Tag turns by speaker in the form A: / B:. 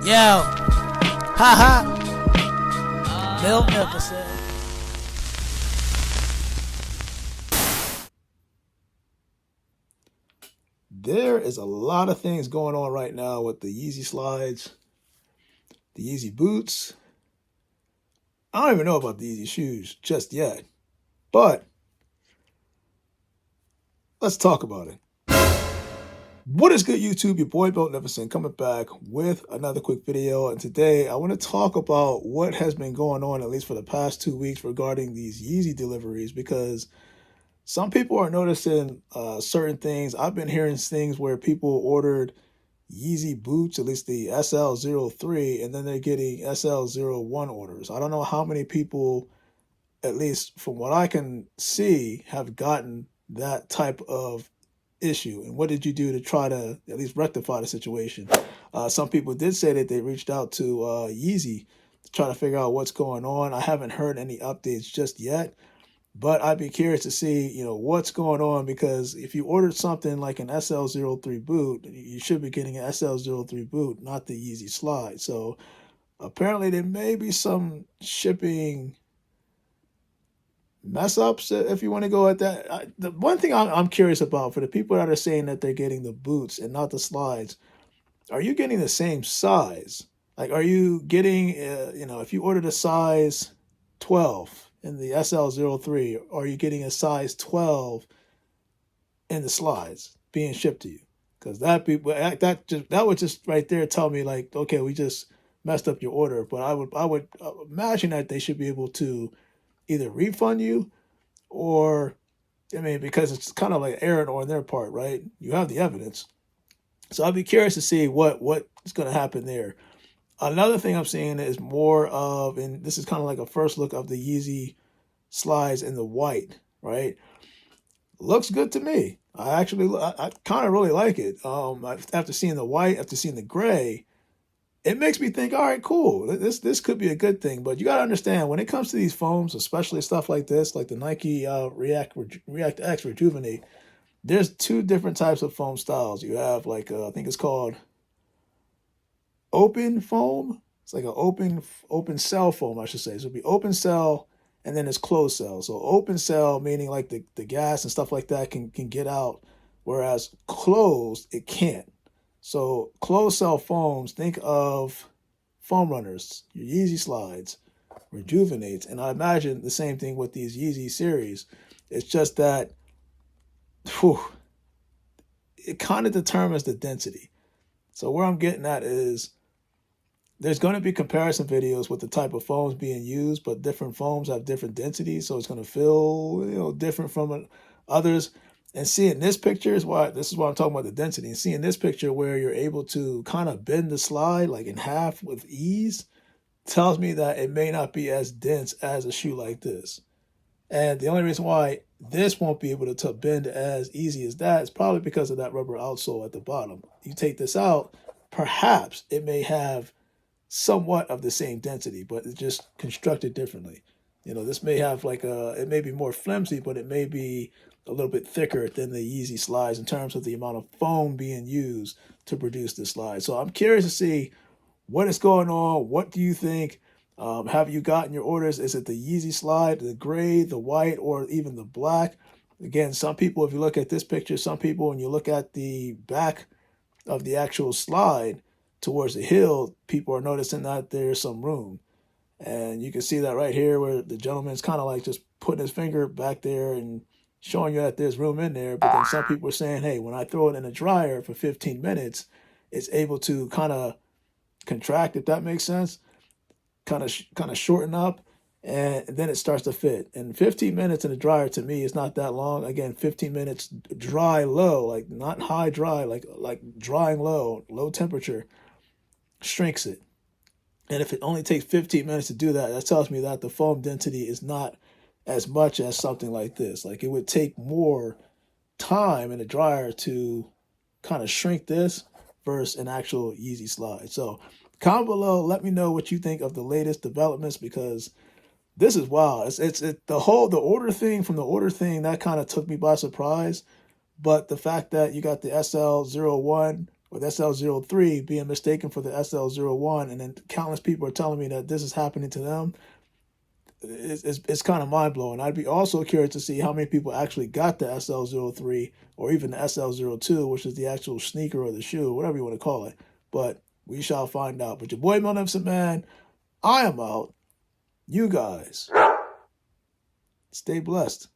A: Yo, ha. Milk Nicholson.
B: There is a lot of things going on right now with the Yeezy slides, the Yeezy boots. I don't even know about the Yeezy shoes just yet, but let's talk about it. What is good, YouTube? Your boy Milk Nicholson coming back with another quick video. And today I want to talk about what has been going on, at least for the past 2 weeks, regarding these Yeezy deliveries, because some people are noticing certain things. I've been hearing things where people ordered Yeezy boots, at least the SL03, and then they're getting SL01 orders. I don't know how many people, at least from what I can see, have gotten that type of issue. And what did you do to try to at least rectify the situation? Some people did say that they reached out to Yeezy to try to figure out what's going on. I haven't heard any updates just yet, but I'd be curious to see, what's going on, because if you ordered something like an SL03 boot, you should be getting an SL03 boot, not the Yeezy slide. So apparently there may be some shipping mess ups, if you want to go at that. The one thing I'm curious about, for the people that are saying that they're getting the boots and not the slides, are you getting the same size? Like, are you getting, if you ordered a size 12 in the SL03, are you getting a size 12 in the slides being shipped to you? Because that would just right there tell me, like, okay, we just messed up your order. But I would imagine that they should be able to either refund you, or, because it's kind of like errant on their part, right? You have the evidence. So I'd be curious to see what is going to happen there. Another thing I'm seeing is more of, and this is kind of like a first look of the Yeezy slides in the white, right? Looks good to me. I kind of really like it. After seeing the white, after seeing the gray, it makes me think, all right, cool. This could be a good thing. But you got to understand, when it comes to these foams, especially stuff like this, like the Nike React X Rejuvenate, there's two different types of foam styles. You have, like, I think it's called open foam. It's like an open cell foam, I should say. So it'll be open cell, and then it's closed cell. So open cell meaning like the gas and stuff like that can get out, whereas closed, it can't. So closed cell foams, think of foam runners, your Yeezy slides, Rejuvenates, and I imagine the same thing with these Yeezy series. It's just that it kind of determines the density. So where I'm getting at is, there's going to be comparison videos with the type of foams being used, but different foams have different densities, so it's going to feel different from others. And seeing this picture is why I'm talking about the density. And seeing this picture where you're able to kind of bend the slide like in half with ease tells me that it may not be as dense as a shoe like this. And the only reason why this won't be able to bend as easy as that is probably because of that rubber outsole at the bottom. You take this out, perhaps it may have somewhat of the same density, but it's just constructed differently. This may have it may be more flimsy, but it may be a little bit thicker than the Yeezy slides in terms of the amount of foam being used to produce the slide. So I'm curious to see what is going on. What do you think? Have you gotten your orders? Is it the Yeezy slide, the gray, the white, or even the black? Again, some people, if you look at this picture, some people, when you look at the back of the actual slide towards the heel, people are noticing that there's some room. And you can see that right here where the gentleman's kind of like just putting his finger back there and showing you that there's room in there. But then some people are saying, hey, when I throw it in a dryer for 15 minutes, it's able to kind of contract, if that makes sense, kind of shorten up, and then it starts to fit. And 15 minutes in the dryer to me is not that long. Again, 15 minutes dry low, like not high dry, like drying low temperature, shrinks it. And if it only takes 15 minutes to do that, that tells me that the foam density is not as much as something like this. Like, it would take more time in the dryer to kind of shrink this versus an actual Yeezy slide. So comment below, let me know what you think of the latest developments, because this is wild. It's the order thing that kind of took me by surprise. But the fact that you got the SL01 with SL03 being mistaken for the SL01, and then countless people are telling me that this is happening to them. It's kind of mind blowing. I'd be also curious to see how many people actually got the SL03 or even the SL02, which is the actual sneaker or the shoe, whatever you want to call it. But we shall find out. But your boy Magnificent Man, I am out. You guys, stay blessed.